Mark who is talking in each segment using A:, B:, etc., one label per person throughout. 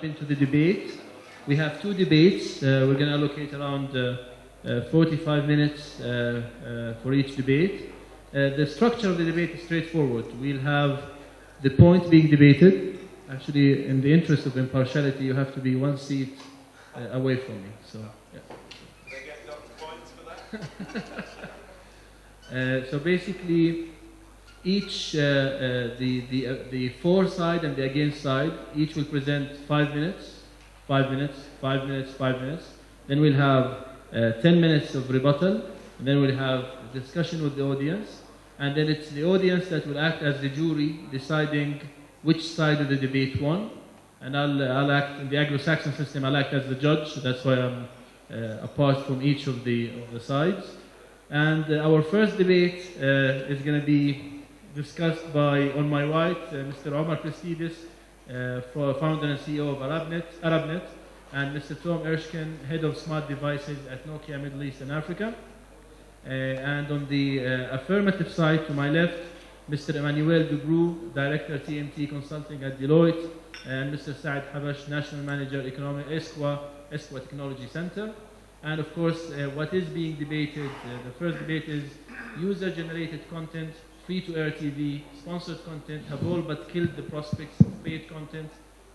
A: into the debate. We have two debates. We're going to allocate around 45 minutes for each debate. The structure of the debate is straightforward. We'll have the point being debated. Actually, in the interest of impartiality, you have to be one seat away from me. So, yeah.
B: Do they get lots of points for that?
A: So basically, each the for side and the against side each will present 5 minutes, 5 minutes, 5 minutes, 5 minutes. Then we'll have 10 minutes of rebuttal. And then we'll have a discussion with the audience. And then it's the audience that will act as the jury, deciding which side of the debate won. And I'll act in the Anglo-Saxon system. I'll act as the judge. That's why I'm apart from each of the sides. And our first debate is going to be discussed by, on my right, Mr. Omar Christidis, founder and CEO of Arabnet, and Mr. Tom Erskine, head of smart devices at Nokia Middle East and Africa. And on the affirmative side, to my left, Mr. Emmanuel Dubrou, Director TMT Consulting at Deloitte, and Mr. Saed Habash, National Manager Economic ESCWA Technology Centre. And of course, what is being debated, the first debate is user-generated content, free-to-air TV, sponsored content have all but killed the prospects of paid content.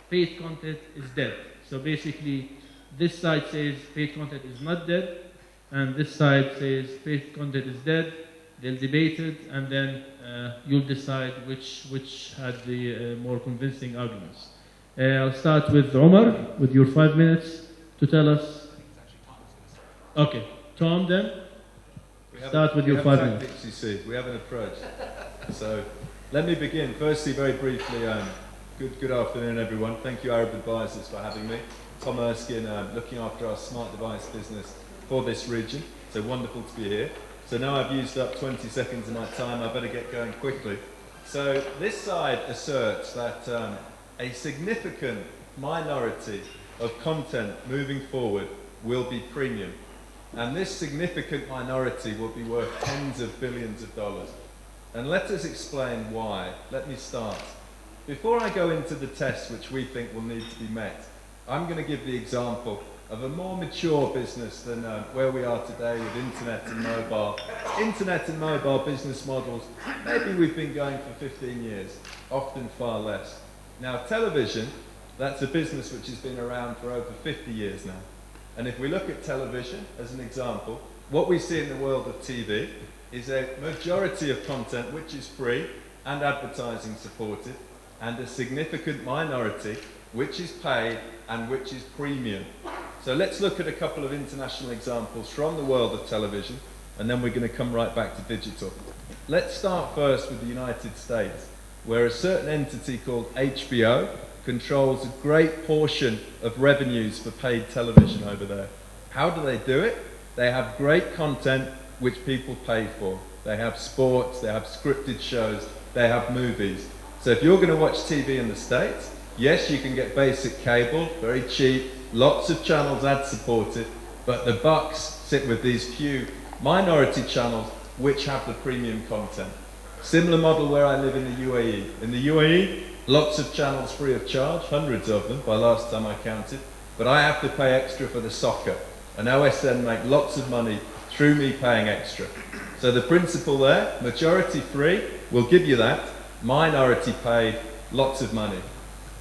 A: Paid content is dead. So basically, this side says paid content is not dead, and this side says paid content is dead. They'll debate it, and then you'll decide which had the more convincing arguments. I'll start with Omar, with your 5 minutes to tell us. Okay, Tom then. Start with your 5 minutes.
B: Tactics, you see. We have an approach. So let me begin. Firstly, very briefly, good afternoon, everyone. Thank you, Arab Advisors, for having me. Tom Erskine, looking after our smart device business for this region. So wonderful to be here. So now I've used up 20 seconds of my time. I better get going quickly. So this side asserts that a significant minority of content moving forward will be premium. And this significant minority will be worth tens of billions of dollars. And let us explain why. Let me start. Before I go into the tests which we think will need to be met, I'm going to give the example of a more mature business than where we are today with internet and mobile. Internet and mobile business models, maybe we've been going for 15 years, often far less. Now television, that's a business which has been around for over 50 years now. And if we look at television as an example, what we see in the world of TV is a majority of content which is free and advertising supported, and a significant minority which is paid and which is premium. So let's look at a couple of international examples from the world of television, and then we're going to come right back to digital. Let's start first with the United States, where a certain entity called HBO controls a great portion of revenues for paid television over there. How do they do it? They have great content which people pay for. They have sports, they have scripted shows, they have movies. So if you're going to watch TV in the States, yes, you can get basic cable, very cheap, lots of channels ad supported, but the bucks sit with these few minority channels which have the premium content. Similar model where I live in the UAE. In the UAE, lots of channels free of charge, hundreds of them by last time I counted, but I have to pay extra for the soccer. And OSN make lots of money through me paying extra. So the principle there, majority free, will give you that, minority paid, lots of money.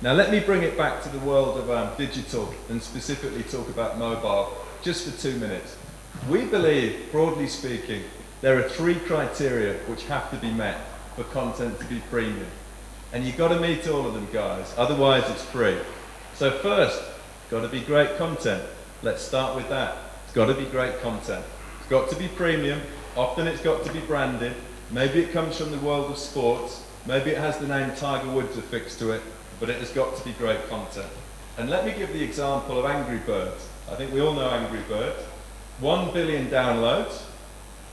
B: Now let me bring it back to the world of digital and specifically talk about mobile just for 2 minutes. We believe, broadly speaking, there are 3 criteria which have to be met for content to be premium. And you've got to meet all of them, guys, otherwise it's free. So first, got to be great content. Let's start with that. It's got to be great content. It's got to be premium. Often it's got to be branded. Maybe it comes from the world of sports. Maybe it has the name Tiger Woods affixed to it, but it has got to be great content. And let me give the example of Angry Birds. I think we all know Angry Birds. 1 billion downloads,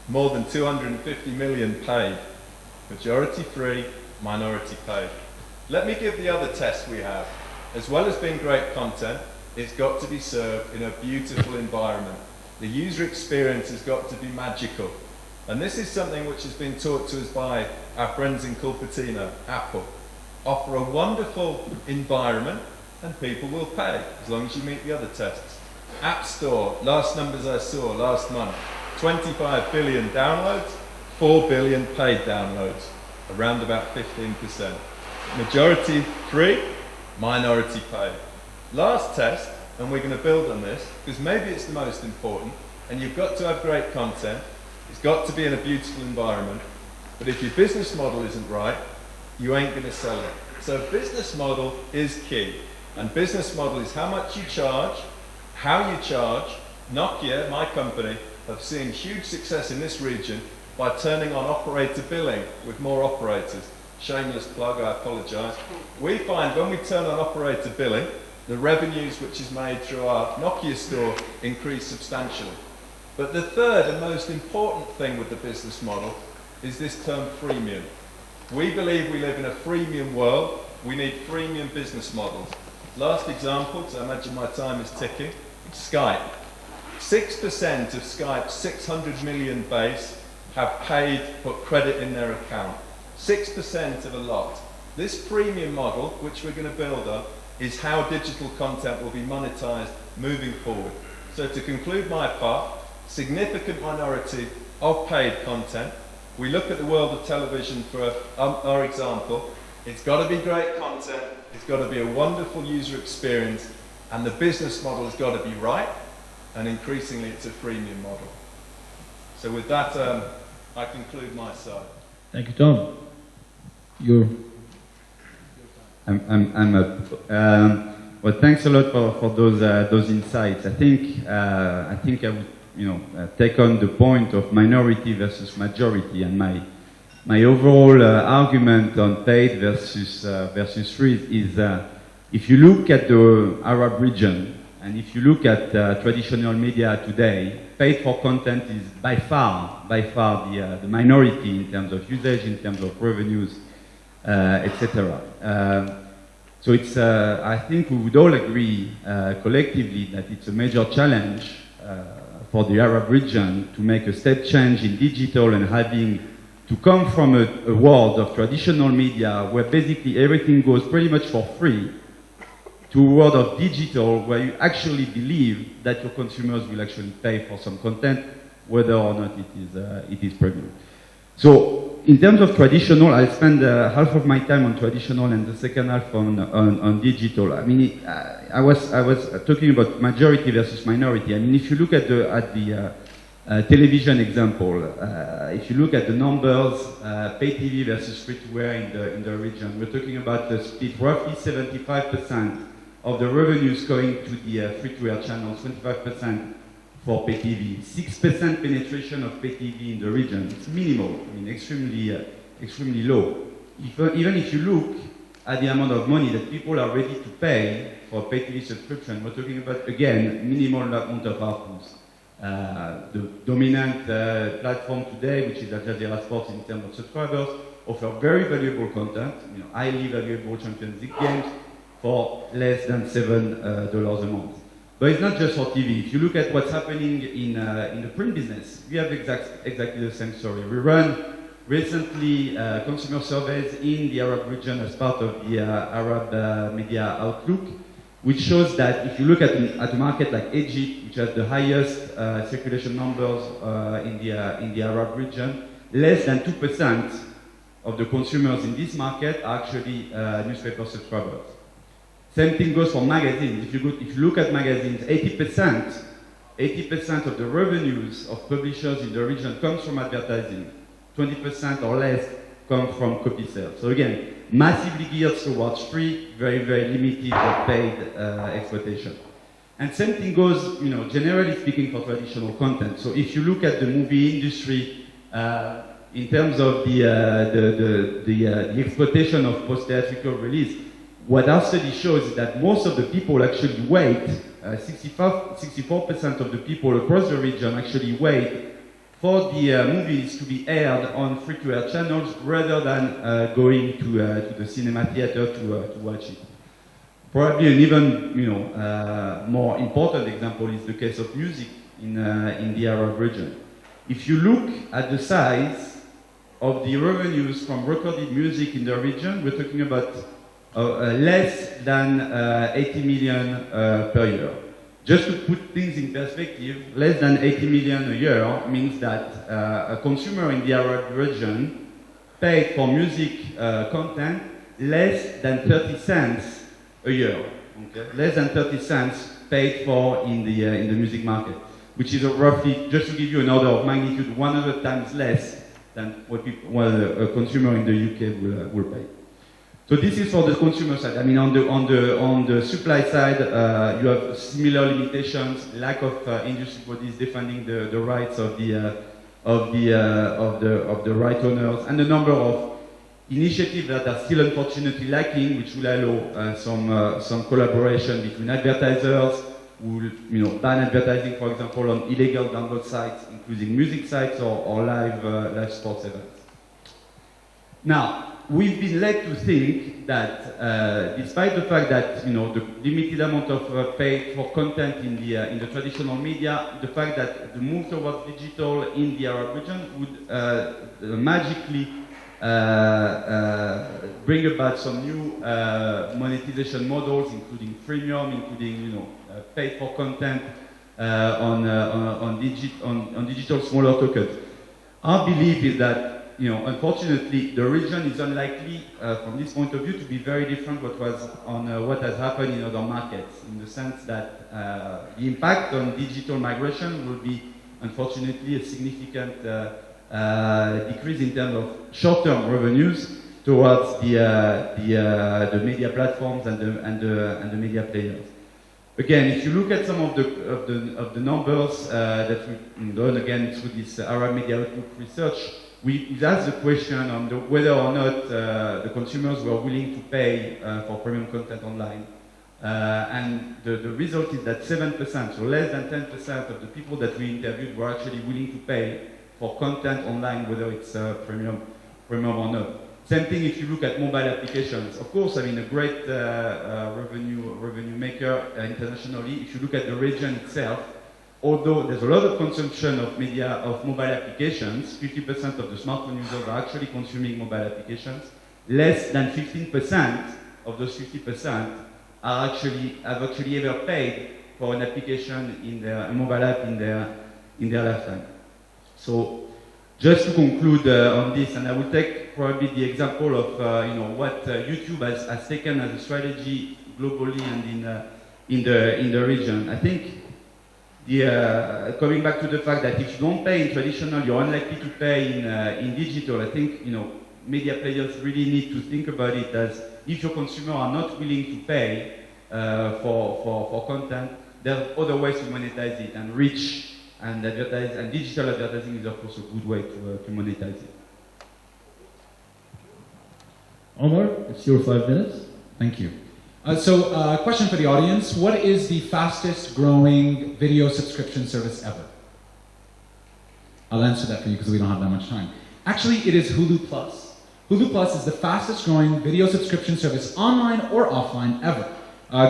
B: more than 250 million paid. Majority free, minority paid. Let me give the other test we have. As well as being great content, it's got to be served in a beautiful environment. The user experience has got to be magical. And this is something which has been taught to us by our friends in Cupertino, Apple. Offer a wonderful environment and people will pay as long as you meet the other tests. App Store, last numbers I saw last month, 25 billion downloads, 4 billion paid downloads, around about 15%. Majority free, minority paid. Last test, and we're going to build on this, because maybe it's the most important, and you've got to have great content, it's got to be in a beautiful environment, but if your business model isn't right, you ain't going to sell it. So business model is key, and business model is how much you charge, how you charge. Nokia, my company, have seen huge success in this region by turning on operator billing with more operators. Shameless plug, I apologise. We find when we turn on operator billing, the revenues which is made through our Nokia store increase substantially. But the third and most important thing with the business model is this term freemium. We believe we live in a freemium world. We need freemium business models. Last example, because I imagine my time is ticking, Skype. 6% of Skype's 600 million base have paid, put credit in their account. 6% of a lot. This freemium model, which we're going to build on, is how digital content will be monetized moving forward. So to conclude my part, significant minority of paid content. We look at the world of television for our example. It's got to be great content, it's got to be a wonderful user experience, and the business model has got to be right, and increasingly it's a freemium model. So with that, I conclude my side.
A: Thank you, Tom.
C: I'm up. Well, thanks a lot for those insights. I think I would take on the point of minority versus majority, and my overall argument on paid versus free is if you look at the Arab region and if you look at traditional media today, paid for content is by far the minority in terms of usage, in terms of revenues, etc. So it's, I think we would all agree collectively that it's a major challenge for the Arab region to make a step change in digital and having to come from a world of traditional media where basically everything goes pretty much for free to a world of digital where you actually believe that your consumers will actually pay for some content, whether or not it is premium. So in terms of traditional, I'll spend half of my time on traditional and the second half on digital. I mean, I was talking about majority versus minority. I mean, if you look at the television example, if you look at the numbers, pay TV versus free-to-air in the region, we're talking about the split roughly 75% of the revenues going to the free-to-air channels, 25% for pay TV. 6% penetration of pay TV in the region. It's minimal, I mean, extremely low. Even if you look at the amount of money that people are ready to pay for pay TV subscription, we're talking about, again, minimal amount of outputs. The dominant platform today, which is Al Jazeera Sports in terms of subscribers, offer very valuable content, highly valuable Champions League games for less than $7 a month. But it's not just for TV. If you look at what's happening in the print business, we have exactly the same story. We run recently consumer surveys in the Arab region as part of the Arab Media Outlook, which shows that if you look at a market like Egypt, which has the highest circulation numbers in the Arab region, less than 2% of the consumers in this market are actually newspaper subscribers. Same thing goes for magazines. If you look at magazines, 80% of the revenues of publishers in the region comes from advertising. 20% or less come from copy sales. So again, massively geared towards free, very, very limited paid exploitation. And same thing goes, generally speaking, for traditional content. So if you look at the movie industry in terms of the exploitation of post-theatrical release, what our study shows is that most of the people actually wait, 64% of the people across the region actually wait for the movies to be aired on free-to-air channels rather than going to the cinema theater to watch it. Probably an even more important example is the case of music in the Arab region. If you look at the size of the revenues from recorded music in the region, we're talking about less than 80 million per year. Just to put things in perspective, less than 80 million a year means that a consumer in the Arab region paid for music content less than 30 cents a year. Okay? Less than 30 cents paid for in the music market, which is roughly, just to give you an order of magnitude, 100 times less than what a consumer in the UK will pay. So this is for the consumer side. I mean, on the supply side, you have similar limitations, lack of industry bodies defending the rights of the right owners, and a number of initiatives that are still unfortunately lacking, which will allow some collaboration between advertisers who will, ban advertising, for example, on illegal download sites, including music sites or live sports events. Now, we've been led to think that, despite the fact that the limited amount of paid for content in the traditional media, the fact that the move towards digital in the Arab region would magically bring about some new monetization models, including freemium, including paid for content on digital smaller tokens. Our belief is that unfortunately, the region is unlikely, from this point of view, to be very different what has happened in other markets, in the sense that the impact on digital migration will be, unfortunately, a significant decrease in terms of short-term revenues towards the media platforms and the media players. Again, if you look at some of the numbers that we've done again through this Arab Media Outlook research, we asked the question on whether or not the consumers were willing to pay for premium content online. And the result is that 7%, so less than 10% of the people that we interviewed were actually willing to pay for content online, whether it's premium or not. Same thing if you look at mobile applications. Of course, I mean, a great revenue maker internationally. If you look at the region itself, although there's a lot of consumption of mobile applications, 50% of the smartphone users are actually consuming mobile applications. Less than 15% of those 50% have actually ever paid for an application a mobile app in their lifetime. So, just to conclude on this, and I will take probably the example of what YouTube has taken as a strategy globally and in the region. I think coming back to the fact that if you don't pay in traditional, you're unlikely to pay in digital. I think media players really need to think about it as if your consumers are not willing to pay for content, there are other ways to monetize it and reach and advertise. And digital advertising is of course a good way to monetize it.
A: Omar, it's your 5 minutes.
D: Thank you. Question for the audience. What is the fastest growing video subscription service ever? I'll answer that for you because we don't have that much time. Actually, it is Hulu Plus. Hulu Plus is the fastest growing video subscription service, online or offline, ever.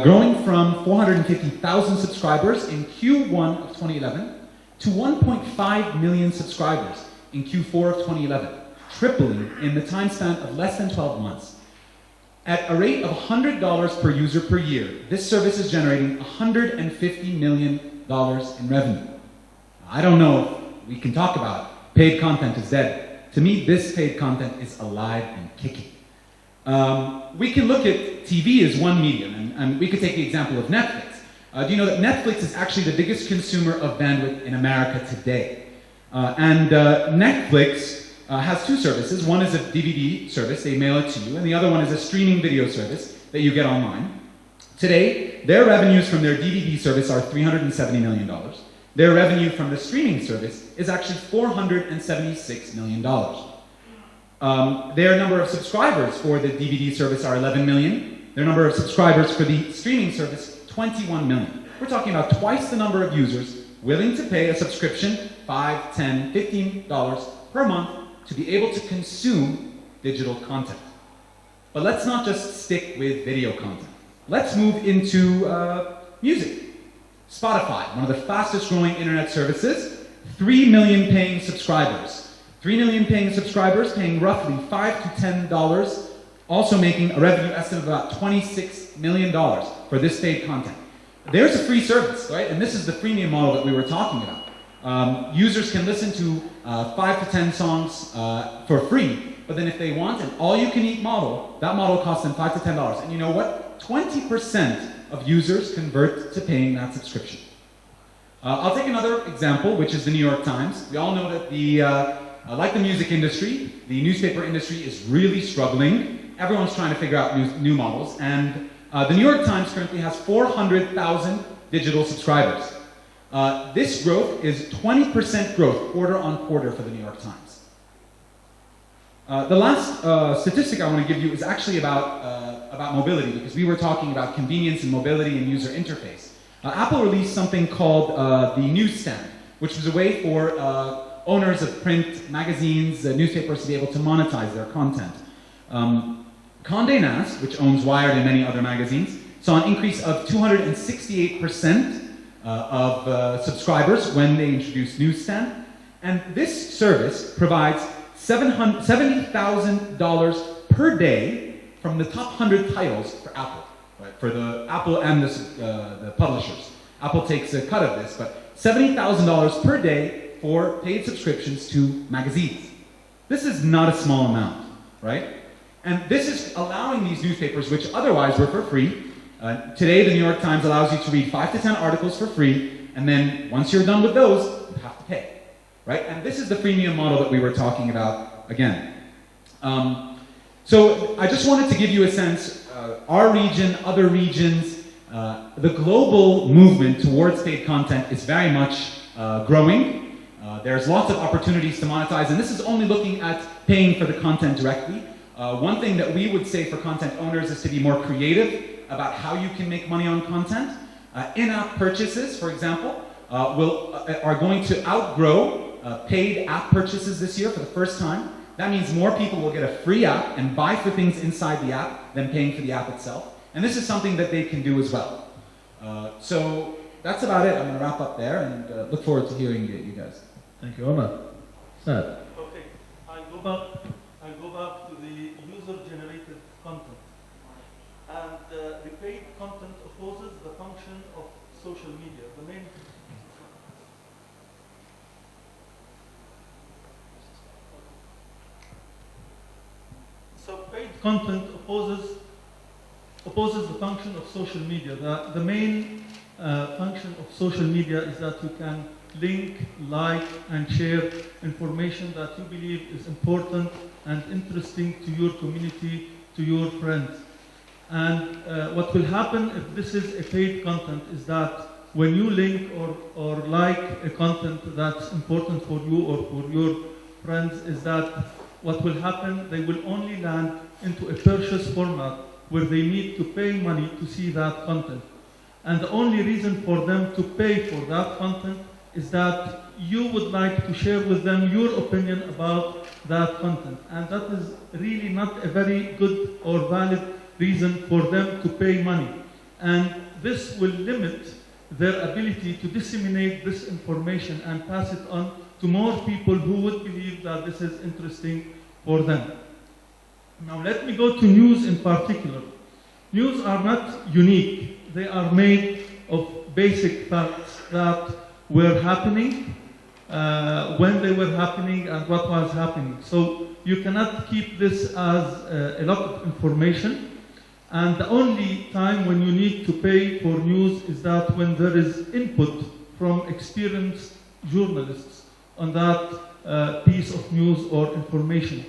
D: Growing from 450,000 subscribers in Q1 of 2011 to 1.5 million subscribers in Q4 of 2011, tripling in the time span of less than 12 months. At a rate of $100 per user per year, this service is generating $150 million in revenue. I don't know if we can talk about paid content is dead. To me, this paid content is alive and kicking. We can look at TV as one medium, and we could take the example of Netflix. Do you know that Netflix is actually the biggest consumer of bandwidth in America today? Netflix has two services. One is a DVD service, they mail it to you, and the other one is a streaming video service that you get online. Today, their revenues from their DVD service are $370 million. Their revenue from the streaming service is actually $476 million. Their number of subscribers for the DVD service are 11 million. Their number of subscribers for the streaming service, 21 million. We're talking about twice the number of users willing to pay a subscription, $5, $10, $15 per month, to be able to consume digital content. But let's not just stick with video content. Let's move into music. Spotify, one of the fastest growing internet services, 3 million paying subscribers. 3 million paying subscribers paying roughly $5 to $10 also making a revenue estimate of about $26 million for this paid content. There's a free service, right? And this is the freemium model that we were talking about. Users can listen to 5 to 10 songs for free, but then if they want an all-you-can-eat model, that model costs them $5 to $10. And you know what? 20% of users convert to paying that subscription. I'll take another example, which is the New York Times. We all know that like the music industry, the newspaper industry is really struggling. Everyone's trying to figure out new models, and the New York Times currently has 400,000 digital subscribers. This growth is 20% growth quarter on quarter for the New York Times. The last statistic I want to give you is actually about mobility, because we were talking about convenience and mobility and user interface. Apple released something called the Newsstand, which was a way for owners of print magazines, newspapers to be able to monetize their content. Condé Nast, which owns Wired and many other magazines, saw an increase of 268% of subscribers when they introduced Newsstand. And this service provides $70,000 per day from the top 100 titles for Apple, right? For the Apple and the publishers. Apple takes a cut of this, but $70,000 per day for paid subscriptions to magazines. This is not a small amount, right? And this is allowing these newspapers, which otherwise were for free. Today, the New York Times allows you to read 5 to 10 articles for free, and then once you're done with those, you have to pay, right? And this is the freemium model that we were talking about again. So I just wanted to give you a sense, our region, other regions, the global movement towards paid content is very much growing. There's lots of opportunities to monetize, and this is only looking at paying for the content directly. One thing that we would say for content owners is to be more creative about how you can make money on content. In-app purchases, for example, are going to outgrow paid app purchases this year for the first time. That means more people will get a free app and buy for things inside the app than paying for the app itself. And this is something that they can do as well. So that's about it. I'm going to wrap up there and look forward to hearing you guys.
A: Thank you, Omar. Saad.
E: Okay, I go back to the user-generated content. And the paid content opposes the function of social media. So paid content opposes the function of social media. The main function of social media is that you can link, like, and share information that you believe is important and interesting to your community, to your friends. And what will happen if this is a paid content is that when you link or like a content that's important for you or for your friends, is that what will happen, they will only land into a purchase format where they need to pay money to see that content. And the only reason for them to pay for that content is that you would like to share with them your opinion about that content. And that is really not a very good or valid reason for them to pay money. And this will limit their ability to disseminate this information and pass it on to more people who would believe that this is interesting for them. Now let me go to news in particular. News are not unique. They are made of basic facts that were happening, when they were happening, and what was happening. So you cannot keep this as a lot of information. And the only time when you need to pay for news is that when there is input from experienced journalists on that piece of news or information.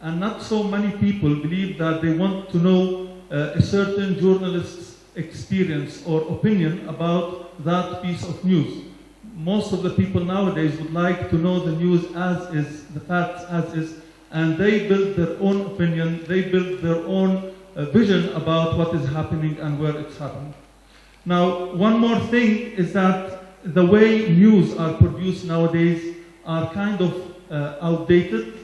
E: And not so many people believe that they want to know a certain journalist's experience or opinion about that piece of news. Most of the people nowadays would like to know the news as is, the facts as is, and they build their own opinion, they build their own vision about what is happening and where it's happening. Now, one more thing is that the way news are produced nowadays are kind of outdated.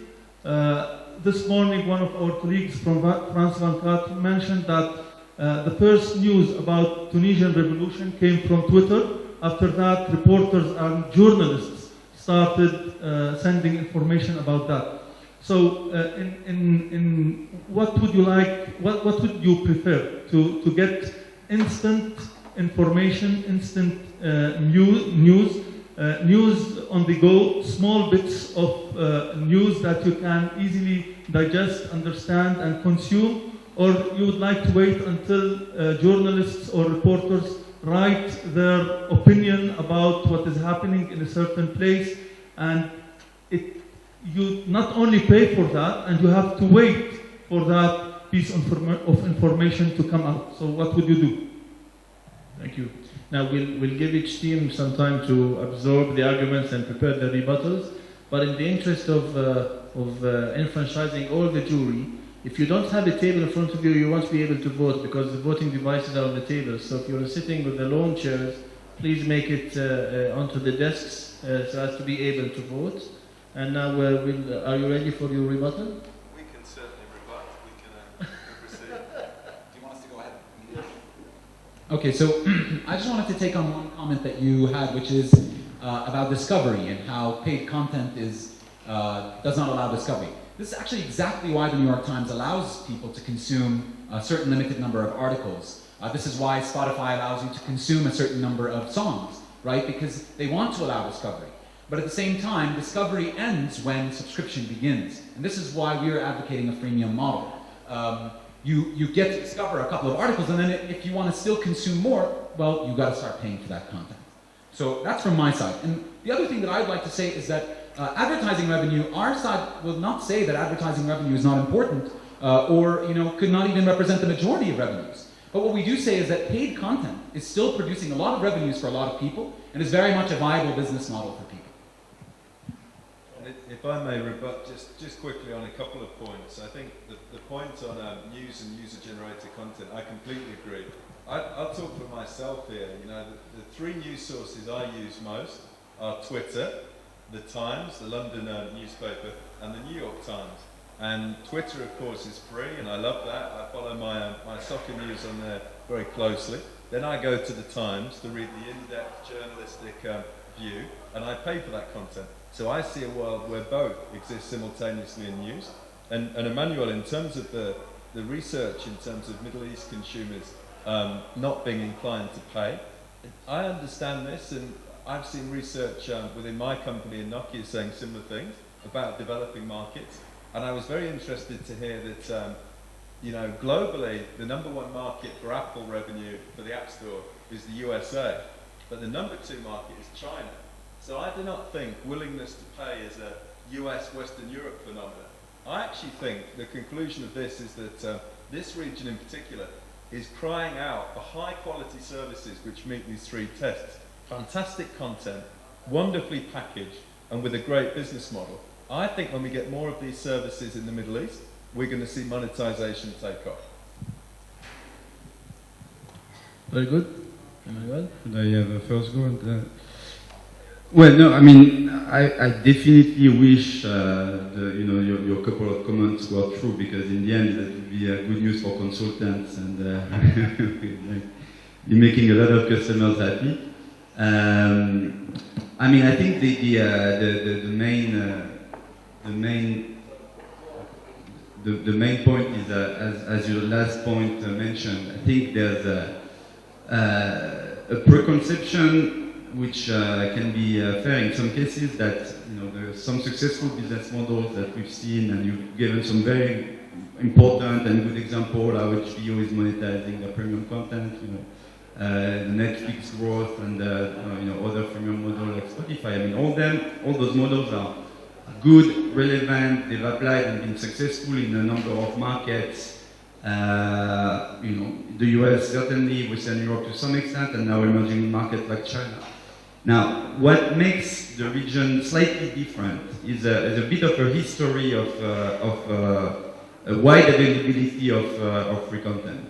E: This morning, one of our colleagues from France 24 mentioned that the first news about Tunisian revolution came from Twitter. After that, reporters and journalists started sending information about that. So, in what would you like? What would you prefer to get instant information, instant news on the go, small bits of news that you can easily digest, understand, and consume, or you would like to wait until journalists or reporters write their opinion about what is happening in a certain place, and you not only pay for that, and you have to wait for that piece of information to come out. So what would you do?
A: Thank you. Now we'll give each team some time to absorb the arguments and prepare the rebuttals. But in the interest of enfranchising all the jury, if you don't have a table in front of you, you won't be able to vote because the voting devices are on the table. So if you're sitting with the lawn chairs, please make it onto the desks so as to be able to vote. And now, are you ready for your rebuttal?
B: We can certainly rebut. We can proceed.
D: Do you want us to go ahead? Okay, so I just wanted to take on one comment that you had, which is about discovery and how paid content does not allow discovery. This is actually exactly why the New York Times allows people to consume a certain limited number of articles. This is why Spotify allows you to consume a certain number of songs, right? Because they want to allow discovery. But at the same time, discovery ends when subscription begins. And this is why we are advocating a freemium model. You get to discover a couple of articles, and then if you want to still consume more, well, you've got to start paying for that content. So that's from my side. And the other thing that I'd like to say is that advertising revenue, our side will not say that advertising revenue is not important, or could not even represent the majority of revenues. But what we do say is that paid content is still producing a lot of revenues for a lot of people, and is very much a viable business model for people.
B: If I may rebut just quickly on a couple of points. I think the point on news and user-generated content, I completely agree. I'll talk for myself here. The three news sources I use most are Twitter, the Times, the London newspaper, and the New York Times. And Twitter, of course, is free, and I love that. I follow my soccer news on there very closely. Then I go to the Times to read the in-depth journalistic view, and I pay for that content. So I see a world where both exist simultaneously in news. And Emmanuel, in terms of the research, in terms of Middle East consumers not being inclined to pay, I understand this, and I've seen research within my company in Nokia saying similar things about developing markets. And I was very interested to hear that, globally, the number one market for Apple revenue for the App Store is the USA, but the number two market is China. So I do not think willingness to pay is a US, Western Europe phenomenon. I actually think the conclusion of this is that this region in particular is crying out for high quality services which meet these three tests. Fantastic content, wonderfully packaged, and with a great business model. I think when we get more of these services in the Middle East, we're going to see monetization take off.
A: Very good. Emmanuel?
C: Could I have a first go at that? Well, no, I mean, I definitely wish your couple of comments were true, because in the end that would be good news for consultants, and be making a lot of customers happy. I mean, I think the main point is as your last point mentioned. I think there's a preconception which can be fair in some cases, that there are some successful business models that we've seen, and you've given some very important and good example how HBO is monetizing their premium content, the Netflix growth, and other premium models like Spotify. I mean, all those models are good, relevant, they've applied and been successful in a number of markets. The US certainly, Western Europe to some extent, and now emerging markets like China. Now, what makes the region slightly different is a bit of a history of a wide availability of free content.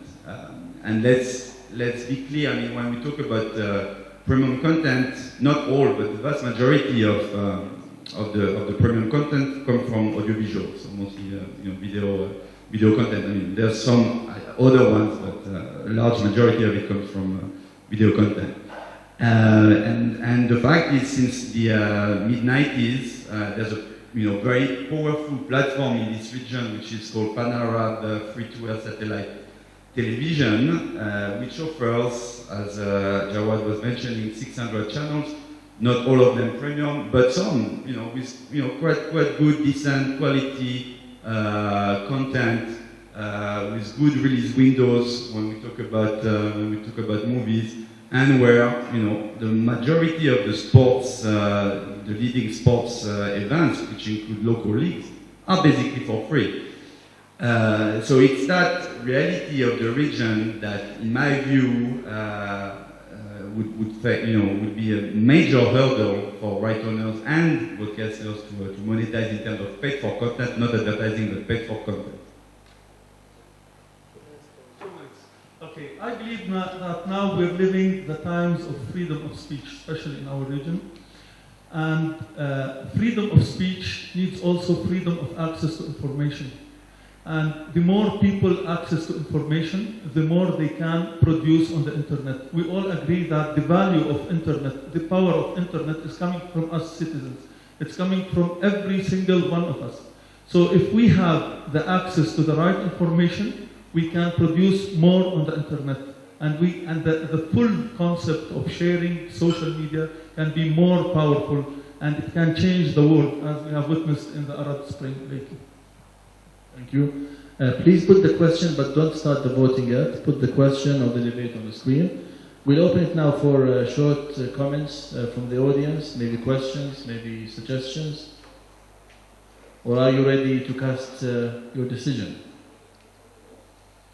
C: And let's be clear. I mean, when we talk about premium content, not all, but the vast majority of the premium content come from audiovisual, so mostly video content. I mean, there's some other ones, but a large majority of it comes from video content. And the fact is, since the mid-90s, there's very powerful platform in this region, which is called Pan-Arab free-to-air satellite television, which offers, as Jawad was mentioning, 600 channels. Not all of them premium, but some, with quite good, decent quality content, with good release windows when we talk about movies, and where the majority of the sports, the leading sports events, which include local leagues, are basically for free. So it's that reality of the region that, in my view, would be a major hurdle for right owners and broadcasters to monetize in terms of paid for content, not advertising, but paid for content.
E: Okay, I believe that now we're living the times of freedom of speech, especially in our region. And freedom of speech needs also freedom of access to information. And the more people access to information, the more they can produce on the internet. We all agree that the value of internet, the power of internet is coming from us citizens. It's coming from every single one of us. So if we have the access to the right information, we can produce more on the internet. And the full concept of sharing social media can be more powerful, and it can change the world, as we have witnessed in the Arab Spring lately.
A: Thank you. Please put the question, but don't start the voting yet. Put the question or the debate on the screen. We'll open it now for short comments from the audience, maybe questions, maybe suggestions. Or are you ready to cast your decision?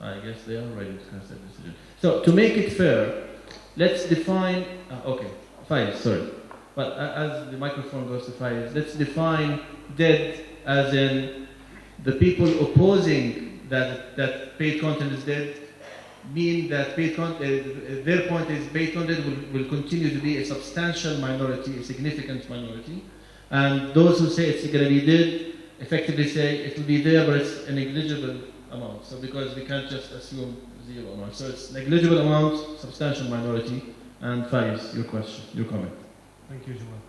A: I guess they are ready to cast their decision. So, to make it fair, let's define... okay, Faiz, sorry. But as the microphone goes to Faiz, let's define dead as in the people opposing that paid content is dead, mean that paid content, their point is paid content will continue to be a substantial minority, a significant minority. And those who say it's going to be dead effectively say it will be there, but it's a negligible amount. So because we can't just assume zero amount. So it's negligible amount, substantial minority. And Faiz, your question, your comment.
F: Thank you, Jawad.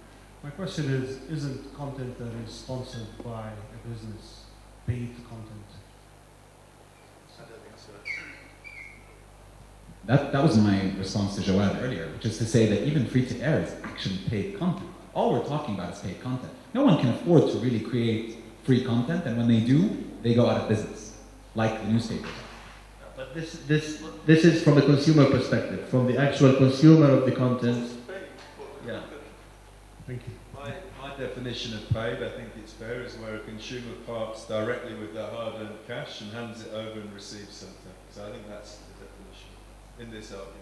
F: My question is, isn't content that is sponsored by a business paid content?
D: That was my response to Jawad earlier, which is to say that even free-to-air is actually paid content. All we're talking about is paid content. No one can afford to really create free content, and when they do, they go out of business, like the newspapers.
A: But this is from a consumer perspective, from the actual consumer of the content. Yeah.
F: Thank you.
B: My definition of paid, I think it's fair, is where a consumer parts directly with their hard-earned cash and hands it over and receives something. So I think that's the definition in this argument.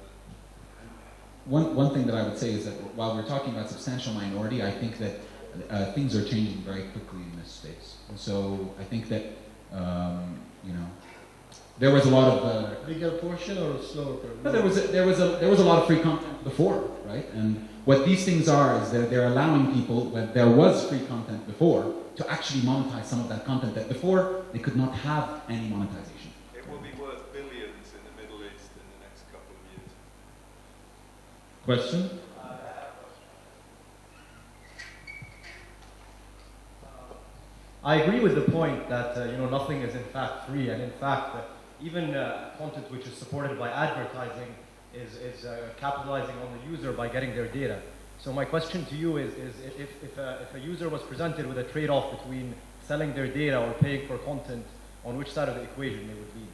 D: One thing that I would say is that while we're talking about substantial minority, I think that things are changing very quickly in this space. And so I think that, there was a lot of...
A: bigger portion or slower?
D: No, there was a lot of free content before, right? And what these things are is that they're allowing people, when there was free content before, to actually monetize some of that content that before they could not have any monetization.
B: It will be worth billions in the Middle East in the next couple of years.
A: Question?
G: I agree with the point that nothing is in fact free, and in fact even content which is supported by advertising is capitalizing on the user by getting their data. So my question to you is if a user was presented with a trade-off between selling their data or paying for content, on which side of the equation they would be?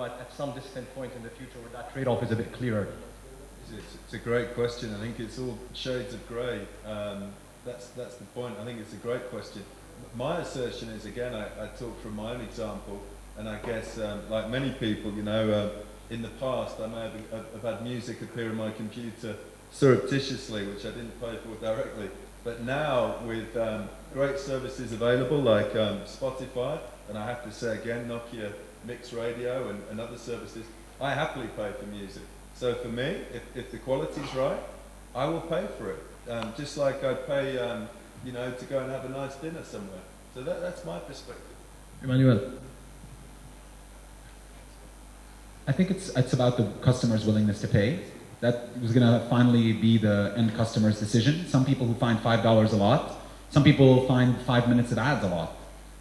G: At some distant point in the future where that trade-off is a bit clearer.
B: It's a great question. I think it's all shades of grey. That's the point. I think it's a great question. My assertion is, again, I talk from my own example, and I guess, like many people, in the past I may have had music appear on my computer surreptitiously, which I didn't pay for directly. But now, with great services available like Spotify, and I have to say again, Nokia Mix Radio and other services, I happily pay for music. So for me, if the quality's right, I will pay for it. Just like I'd pay, to go and have a nice dinner somewhere. So that's my perspective.
A: Emmanuel.
D: I think it's about the customer's willingness to pay. That was going to finally be the end customer's decision. Some people who find $5 a lot Some people find 5 minutes of ads a lot.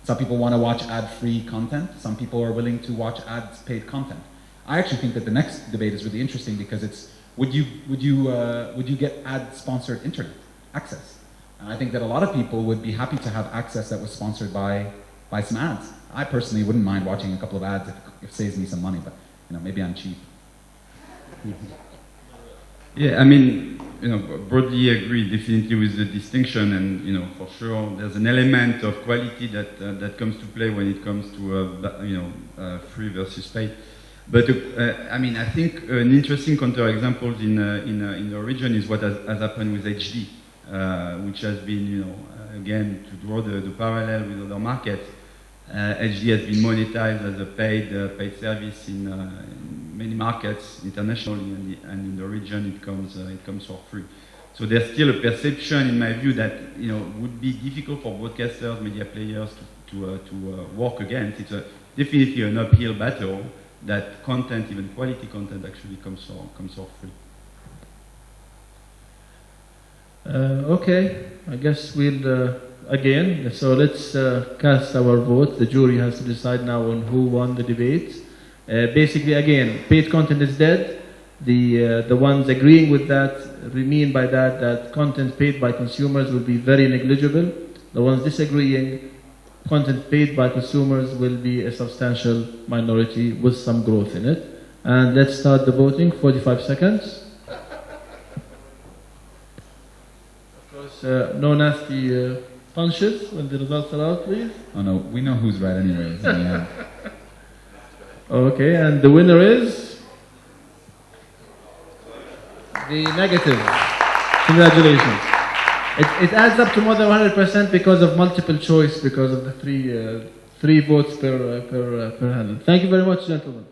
D: Some people want to watch ad-free content. Some people are willing to watch ads-paid content. I actually think that the next debate is really interesting because it's, would you get ad-sponsored internet access? And I think that a lot of people would be happy to have access that was sponsored by some ads. I personally wouldn't mind watching a couple of ads if it saves me some money, but maybe I'm cheap.
C: Yeah, I mean, broadly agree definitely with the distinction, and for sure there's an element of quality that comes to play when it comes to free versus paid. But I mean, I think an interesting counterexample in the region is what has happened with HD, which has been, again, to draw the parallel with other markets. HD has been monetized as a paid service in many markets internationally, and in the region it comes for free. So there's still a perception, in my view, that would be difficult for broadcasters, media players to work against. It's definitely an uphill battle that content, even quality content, actually comes for free.
A: Okay, I guess we'll again. So let's cast our vote. The jury has to decide now on who won the debate. Basically, again, paid content is dead. The ones agreeing with that mean by that content paid by consumers will be very negligible. The ones disagreeing, content paid by consumers will be a substantial minority with some growth in it. And let's start the voting. 45 seconds. Of course, no nasty punches when the results are out, please.
D: Oh no, we know who's right anyways. Yeah.
A: Okay, and the winner is the negative. Congratulations. It adds up to more than 100% because of multiple choice, because of the three votes per handle. Thank you very much, gentlemen.